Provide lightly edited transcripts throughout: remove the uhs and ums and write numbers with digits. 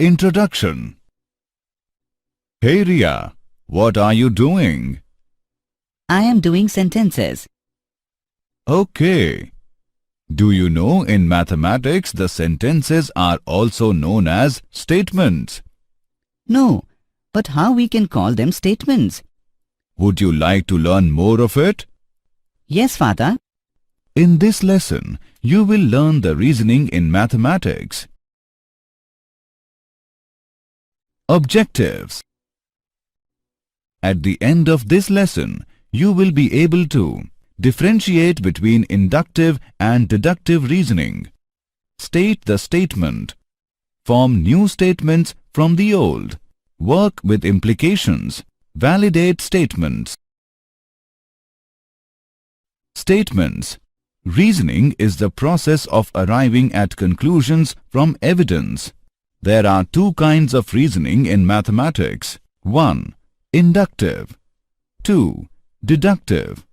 Introduction. Hey Ria, what are you doing? I am doing sentences. Okay. Do you know in mathematics the sentences are also known as statements? No, but how we can call them statements? Would you like to learn more of it? Yes, Father. In this lesson, you will learn the reasoning in mathematics. Objectives. At the end of this lesson, you will be able to differentiate between inductive and deductive reasoning, state the statement, form new statements from the old, work with implications, validate statements. Statements. Reasoning is the process of arriving at conclusions from evidence. There are two kinds of reasoning in mathematics. 1. Inductive. 2. Deductive.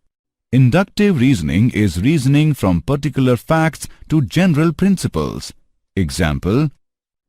Inductive reasoning is reasoning from particular facts to general principles. Example: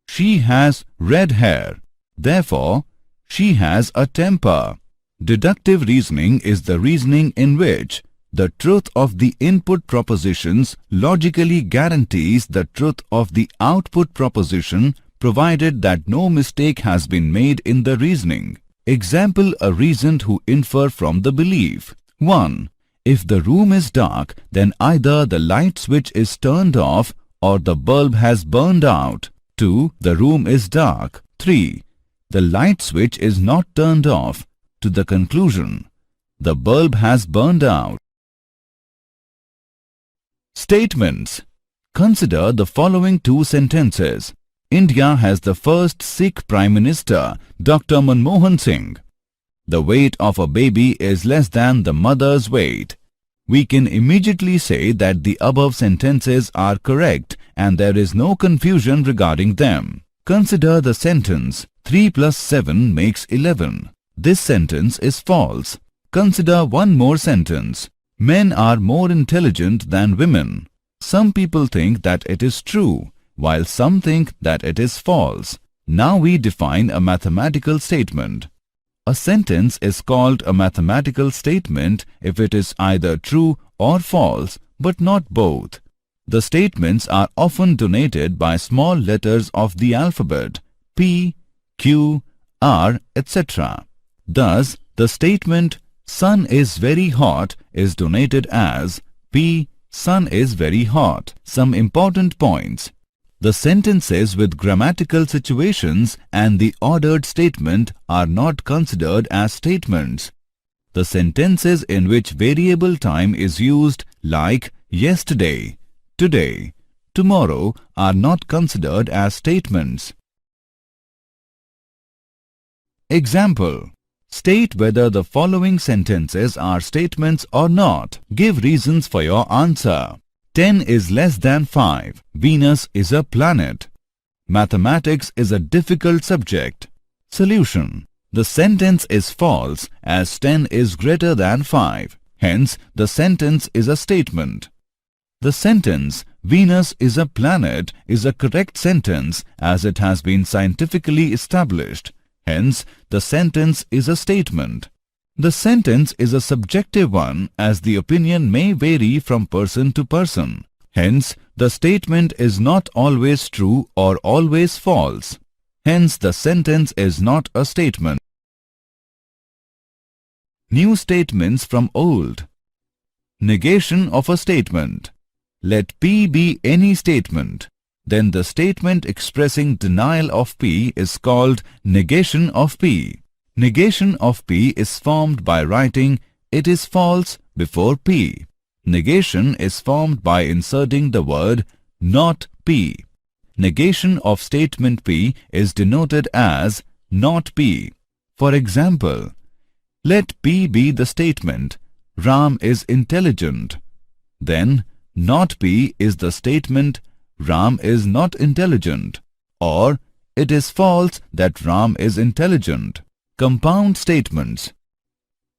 she has red hair, therefore, she has a temper. Deductive reasoning is the reasoning in which the truth of the input propositions logically guarantees the truth of the output proposition, provided that no mistake has been made in the reasoning. Example: a reasoned who infer from the belief. 1. If the room is dark, then either the light switch is turned off or the bulb has burned out. 2. The room is dark. 3. The light switch is not turned off. To the conclusion, the bulb has burned out. Statements. Consider the following two sentences. India has the first Sikh Prime Minister, Dr. Manmohan Singh. The weight of a baby is less than the mother's weight. We can immediately say that the above sentences are correct and there is no confusion regarding them. Consider the sentence, 3 plus 7 makes 11. This sentence is false. Consider one more sentence. Men are more intelligent than women. Some people think that it is true, while some think that it is false. Now we define a mathematical statement. A sentence is called a mathematical statement if it is either true or false, but not both. The statements are often denoted by small letters of the alphabet, P, Q, R, etc. Thus, the statement "Sun is very hot" is denoted as P, Sun is very hot. Some important points. The sentences with grammatical situations and the ordered statement are not considered as statements. The sentences in which variable time is used, like yesterday, today, tomorrow, are not considered as statements. Example: state whether the following sentences are statements or not. Give reasons for your answer. 10 is less than 5. Venus is a planet. Mathematics is a difficult subject. Solution: the sentence is false as 10 is greater than 5. Hence, the sentence is a statement. The sentence "Venus is a planet" is a correct sentence as it has been scientifically established. Hence, the sentence is a statement. The sentence is a subjective one as the opinion may vary from person to person. Hence, the statement is not always true or always false. Hence, the sentence is not a statement. New statements from old. Negation of a statement. Let P be any statement. Then the statement expressing denial of P is called negation of P. Negation of P is formed by writing "it is false" before P. Negation is formed by inserting the word "not P." Negation of statement P is denoted as "not P." For example, let P be the statement "Ram is intelligent." Then "not P" is the statement "Ram is not intelligent," or "it is false that Ram is intelligent." Compound statements.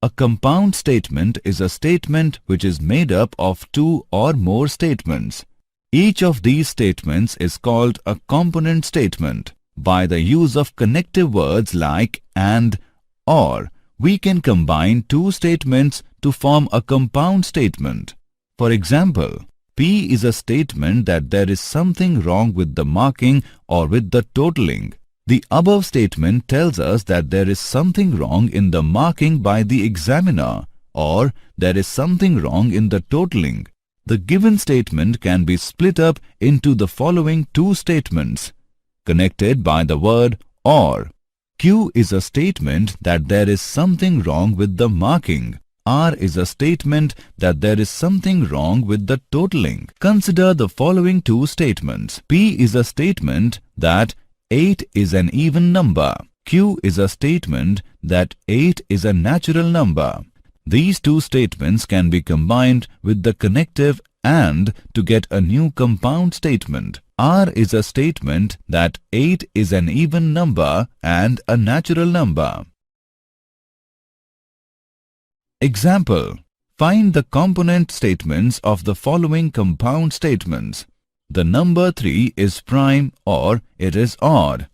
A compound statement is a statement which is made up of two or more statements. Each of these statements is called a component statement. By the use of connective words like and, or, we can combine two statements to form a compound statement. For example, P is a statement that there is something wrong with the marking or with the totaling. The above statement tells us that there is something wrong in the marking by the examiner, or there is something wrong in the totaling. The given statement can be split up into the following two statements, connected by the word or. Q is a statement that there is something wrong with the marking. R is a statement that there is something wrong with the totaling. Consider the following two statements. P is a statement that 8 is an even number. Q is a statement that 8 is a natural number. These two statements can be combined with the connective and to get a new compound statement. R is a statement that 8 is an even number and a natural number. Example: find the component statements of the following compound statements. The number 3 is prime or it is odd.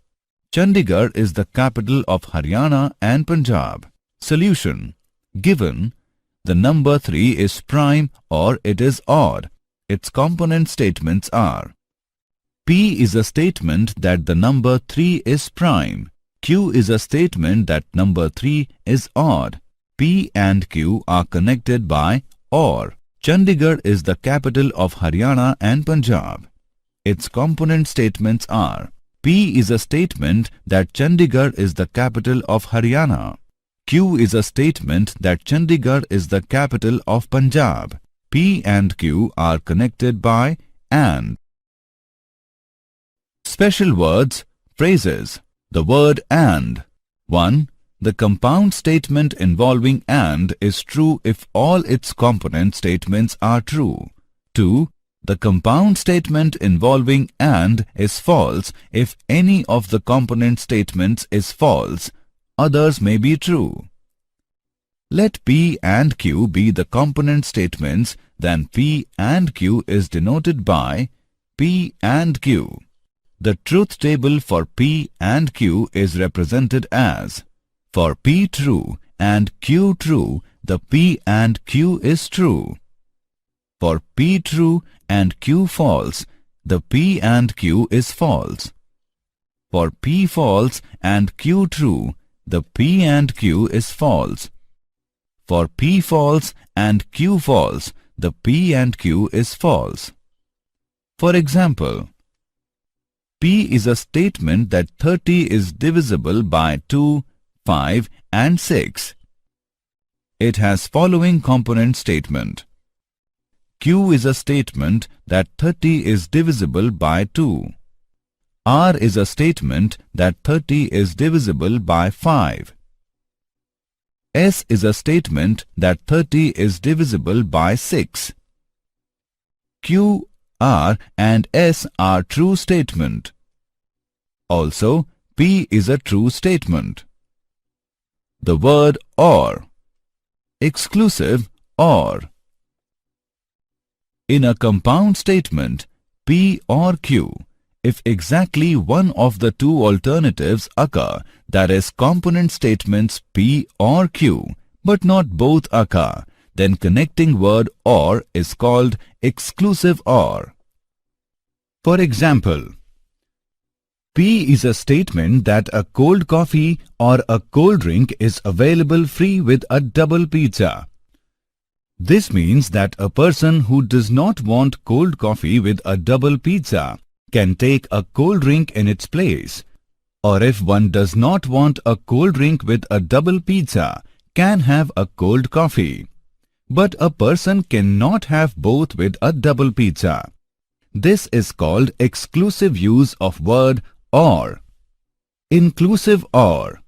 Chandigarh is the capital of Haryana and Punjab. Solution: given the number 3 is prime or it is odd, its component statements are: P is a statement that the number 3 is prime. Q is a statement that number 3 is odd. P and Q are connected by or. Chandigarh is the capital of Haryana and Punjab. Its component statements are: P is a statement that Chandigarh is the capital of Haryana. Q is a statement that Chandigarh is the capital of Punjab. P and Q are connected by and. Special words, phrases. The word and. 1. The compound statement involving and is true if all its component statements are true. 2. The compound statement involving and is false if any of the component statements is false. Others may be true. Let P and Q be the component statements, then P and Q is denoted by P and Q. The truth table for P and Q is represented as: for P true and Q true, the P and Q is true. For P true and Q false, the P and Q is false. For P false and Q true, the P and Q is false. For P false and Q false, the P and Q is false. For example, P is a statement that 30 is divisible by 2, 5 and 6. It has following component statement. Q is a statement that 30 is divisible by 2. R is a statement that 30 is divisible by 5. S is a statement that 30 is divisible by 6. Q, R and S are true statement. Also, P is a true statement. The word or. Exclusive or. In a compound statement, P or Q, if exactly one of the two alternatives occur, that is component statements P or Q, but not both occur, then connecting word or is called exclusive or. For example, P is a statement that a cold coffee or a cold drink is available free with a double pizza. This means that a person who does not want cold coffee with a double pizza can take a cold drink in its place. Or if one does not want a cold drink with a double pizza, can have a cold coffee. But a person cannot have both with a double pizza. This is called exclusive use of word or. Inclusive or.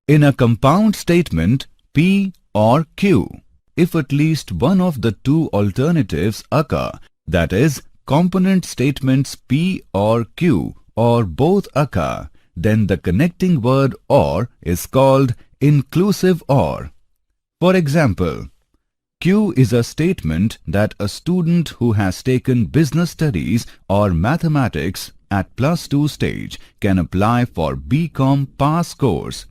In a compound statement P or Q, if at least one of the two alternatives occur, that is, component statements P or Q or both occur, then the connecting word or is called inclusive or. For example, Q is a statement that a student who has taken business studies or mathematics at +2 stage can apply for BCom pass course.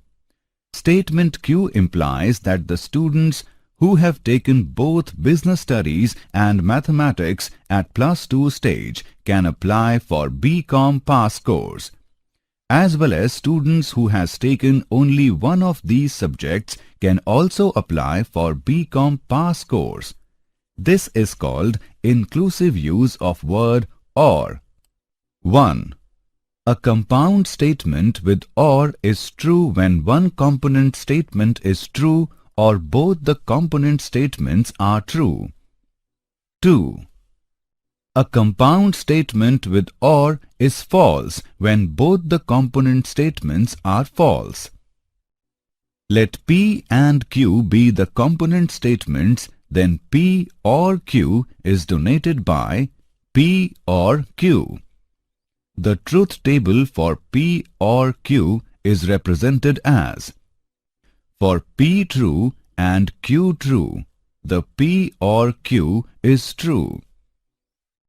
Statement Q implies that the students who have taken both business studies and mathematics at +2 stage can apply for BCom pass course, as well as students who has taken only one of these subjects can also apply for BCom pass course. This is called inclusive use of word or. 1. A compound statement with or is true when one component statement is true or both the component statements are true. 2. A compound statement with or is false when both the component statements are false. Let P and Q be the component statements, then P or Q is denoted by P or Q. The truth table for P or Q is represented as: for P true and Q true, the P or Q is true.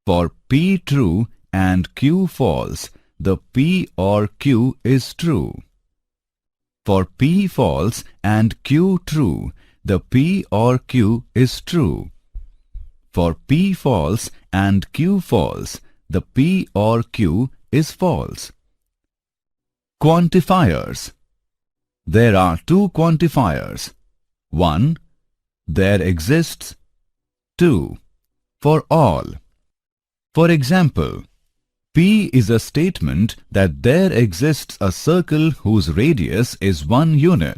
For P true and Q false, the P or Q is true. For P false and Q true, the P or Q is true. For P false and Q false, the P or Q is false. Quantifiers. There are two quantifiers. 1. There exists. 2. For all. For example, P is a statement that there exists a circle whose radius is 1 unit.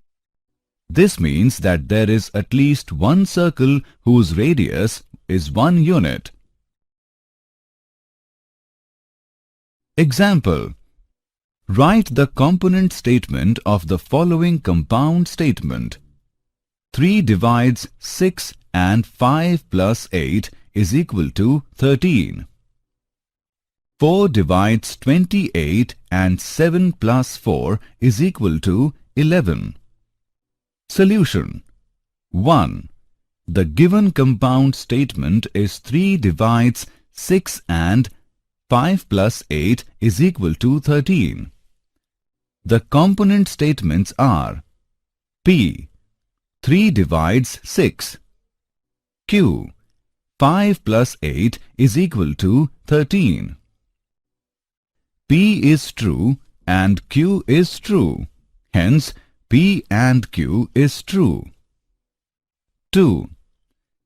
This means that there is at least one circle whose radius is 1 unit. Example: write the component statement of the following compound statement. 3 divides 6 and 5 plus 8 is equal to 13. 4 divides 28 and 7 plus 4 is equal to 11. Solution: 1. The given compound statement is 3 divides 6 and 5 plus 8 is equal to 13. The component statements are: P, 3 divides 6. Q, 5 plus 8 is equal to 13. P is true and Q is true. Hence, P and Q is true. 2.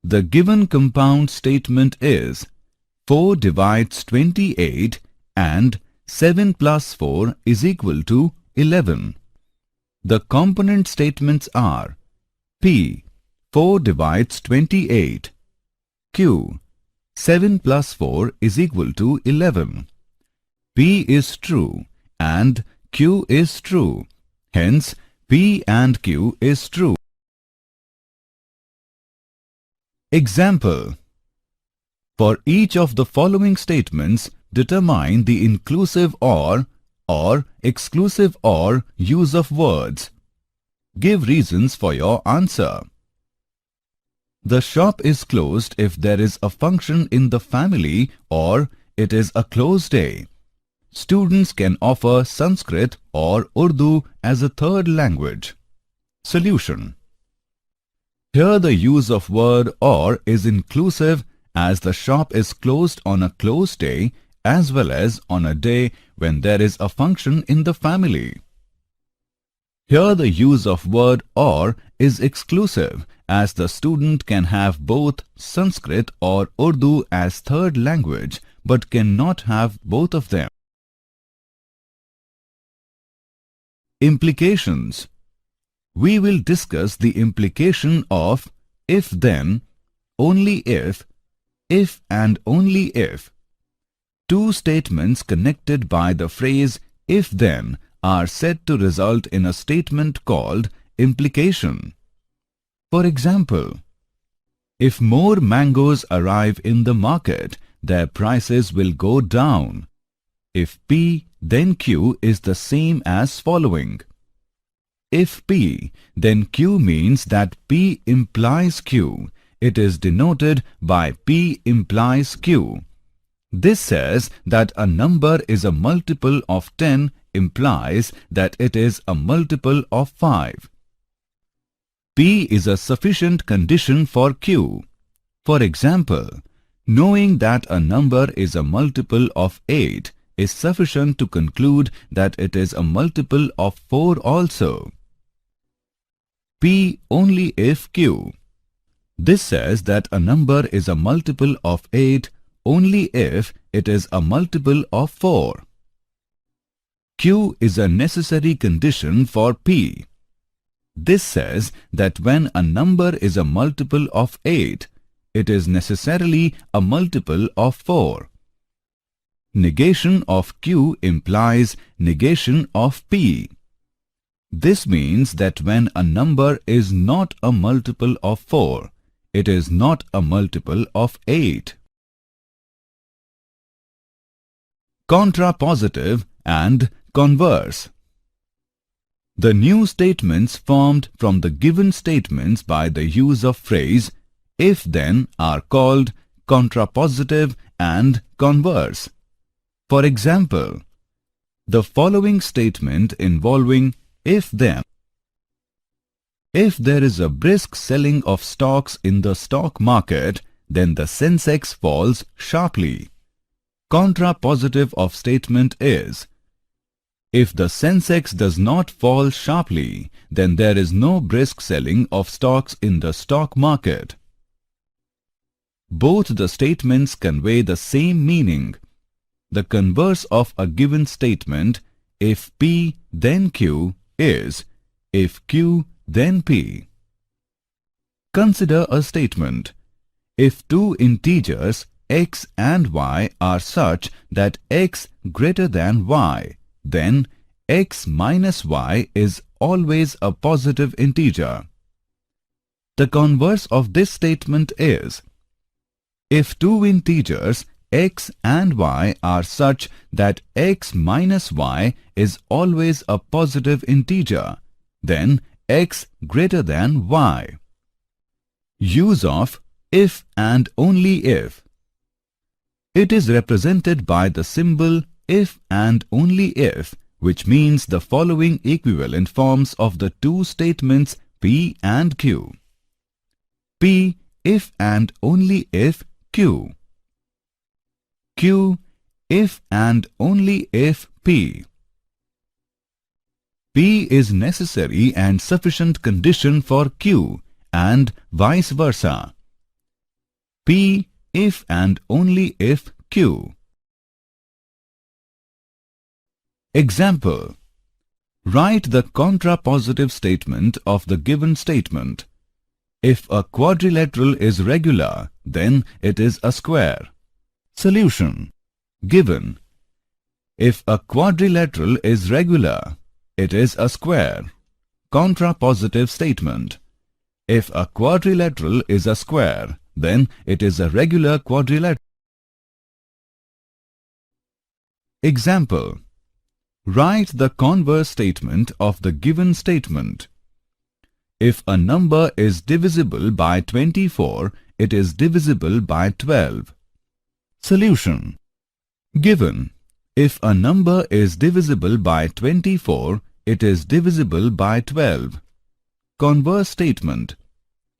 The given compound statement is 4 divides 28 and 7 plus 4 is equal to 11. The component statements are: P, 4 divides 28. Q, 7 plus 4 is equal to 11. P is true and Q is true. Hence, P and Q is true. Example: for each of the following statements, determine the inclusive or exclusive or use of words. Give reasons for your answer. The shop is closed if there is a function in the family or it is a closed day. Students can offer Sanskrit or Urdu as a third language. Solution: here the use of word or is inclusive as the shop is closed on a closed day as well as on a day when there is a function in the family. Here the use of word or is exclusive as the student can have both Sanskrit or Urdu as third language but cannot have both of them. Implications. We will discuss the implication of if-then, only if and only if. Two statements connected by the phrase if-then are said to result in a statement called implication. For example, if more mangoes arrive in the market, their prices will go down. If P, then Q is the same as following. If P, then Q means that P implies Q. It is denoted by P implies Q. This says that a number is a multiple of 10 implies that it is a multiple of 5. P is a sufficient condition for Q. For example, knowing that a number is a multiple of 8 is sufficient to conclude that it is a multiple of 4 also. P only if Q. This says that a number is a multiple of 8 only if it is a multiple of 4. Q is a necessary condition for P. This says that when a number is a multiple of 8, it is necessarily a multiple of 4. Negation of Q implies negation of P. This means that when a number is not a multiple of 4, it is not a multiple of 8. Contrapositive and converse. The new statements formed from the given statements by the use of phrase if-then are called contrapositive and converse. For example, the following statement involving if-then. If there is a brisk selling of stocks in the stock market, then the Sensex falls sharply. Contrapositive of statement is, if the Sensex does not fall sharply, then there is no brisk selling of stocks in the stock market. Both the statements convey the same meaning. The converse of a given statement, if P then Q, is if Q then P. Consider a statement. If two integers x and y are such that x greater than y, then x minus y is always a positive integer. The converse of this statement is, if two integers x and y are such that x minus y is always a positive integer, then x greater than y. Use of if and only if. It is represented by the symbol if and only if, which means the following equivalent forms of the two statements P and Q. P if and only if Q. Q if and only if P. P is necessary and sufficient condition for Q and vice versa. P if and only if Q. Example. Write the contrapositive statement of the given statement. If a quadrilateral is regular, then it is a square. Solution. Given. If a quadrilateral is regular, it is a square. Contrapositive statement. If a quadrilateral is a square, then it is a regular quadrilateral. Example. Write the converse statement of the given statement. If a number is divisible by 24, it is divisible by 12. Solution. Given. If a number is divisible by 24, it is divisible by 12. Converse statement.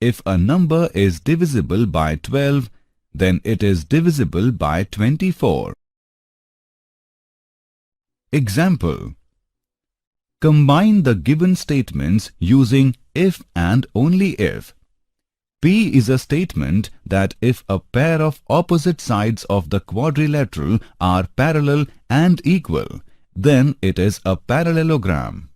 If a number is divisible by 12, then it is divisible by 24. Example. Combine the given statements using if and only if. P is a statement that if a pair of opposite sides of the quadrilateral are parallel and equal, then it is a parallelogram.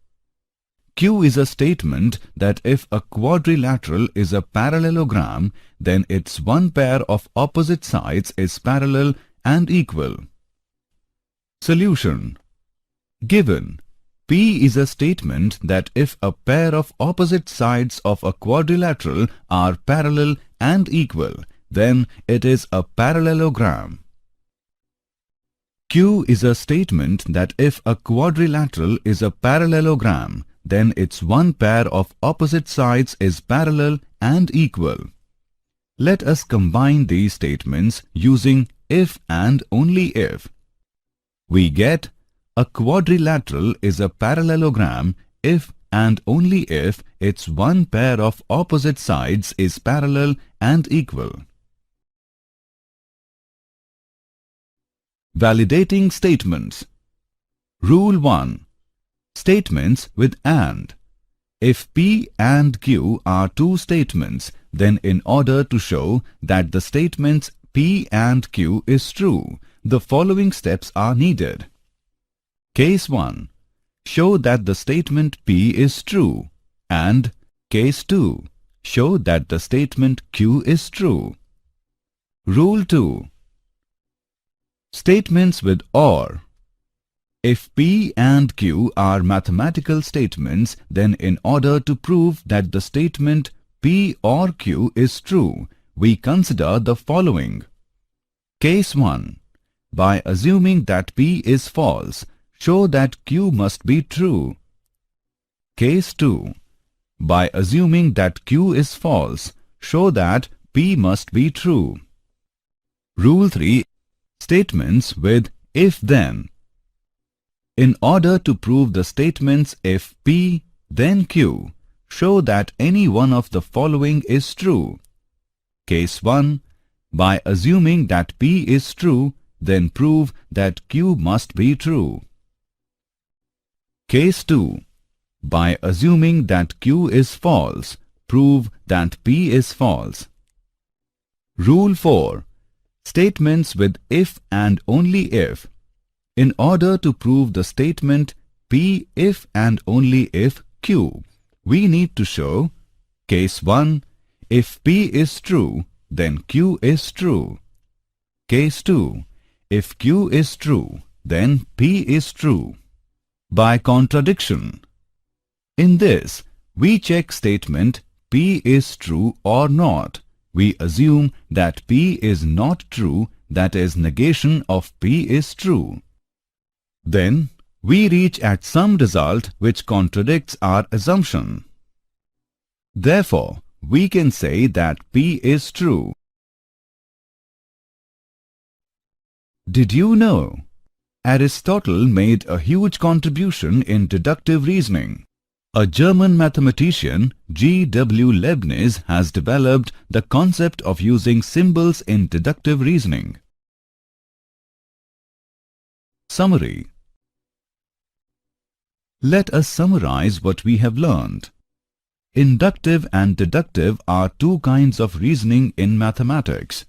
Q is a statement that if a quadrilateral is a parallelogram, then its one pair of opposite sides is parallel and equal. Solution. Given. P is a statement that if a pair of opposite sides of a quadrilateral are parallel and equal, then it is a parallelogram. Q is a statement that if a quadrilateral is a parallelogram, then its one pair of opposite sides is parallel and equal. Let us combine these statements using if and only if. We get a quadrilateral is a parallelogram if and only if its one pair of opposite sides is parallel and equal. Validating statements. Rule 1. Statements with AND. If P and Q are two statements, then in order to show that the statements P and Q is true, the following steps are needed. Case 1. Show that the statement P is true, and Case 2. Show that the statement Q is true. Rule 2. Statements with OR. If P and Q are mathematical statements, then in order to prove that the statement P or Q is true, we consider the following. Case 1. By assuming that P is false, show that Q must be true. Case 2. By assuming that Q is false, show that P must be true. Rule 3. Statements with if-then. In order to prove the statements if P, then Q, show that any one of the following is true. Case 1. By assuming that P is true, then prove that Q must be true. Case 2. By assuming that Q is false, prove that P is false. Rule 4. Statements with if and only if. In order to prove the statement P if and only if Q, we need to show Case 1. If P is true, then Q is true. Case 2. If Q is true, then P is true. By contradiction. In this, we check statement P is true or not. We assume that P is not true, that is, negation of P is true. Then, we reach at some result which contradicts our assumption. Therefore, we can say that P is true. Did you know? Aristotle made a huge contribution in deductive reasoning. A German mathematician, G.W. Leibniz, has developed the concept of using symbols in deductive reasoning. Summary. Let us summarize what we have learned. Inductive and deductive are two kinds of reasoning in mathematics.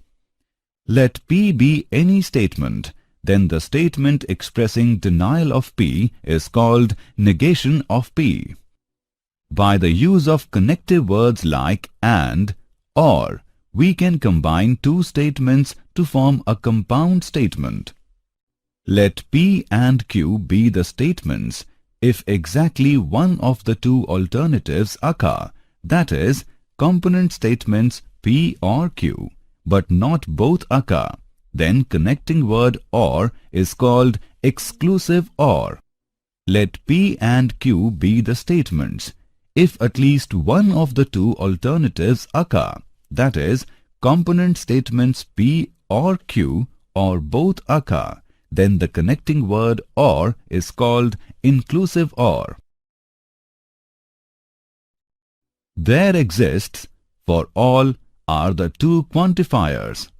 Let P be any statement, then the statement expressing denial of P is called negation of P. By the use of connective words like and, or, we can combine two statements to form a compound statement. Let P and Q be the statements if exactly one of the two alternatives occur, that is, component statements P or Q, but not both occur, then connecting word or is called exclusive or. Let P and Q be the statements if at least one of the two alternatives occur, that is, component statements P or Q or both occur, then the connecting word or is called inclusive or. There exists, for all, are the two quantifiers.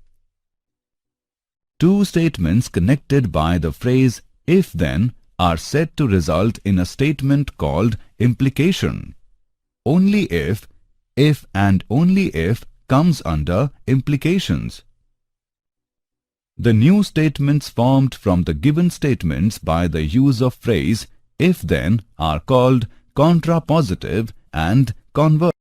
Two statements connected by the phrase if-then are said to result in a statement called implication. Only if and only if comes under implications. The new statements formed from the given statements by the use of phrase if-then are called contrapositive and converse.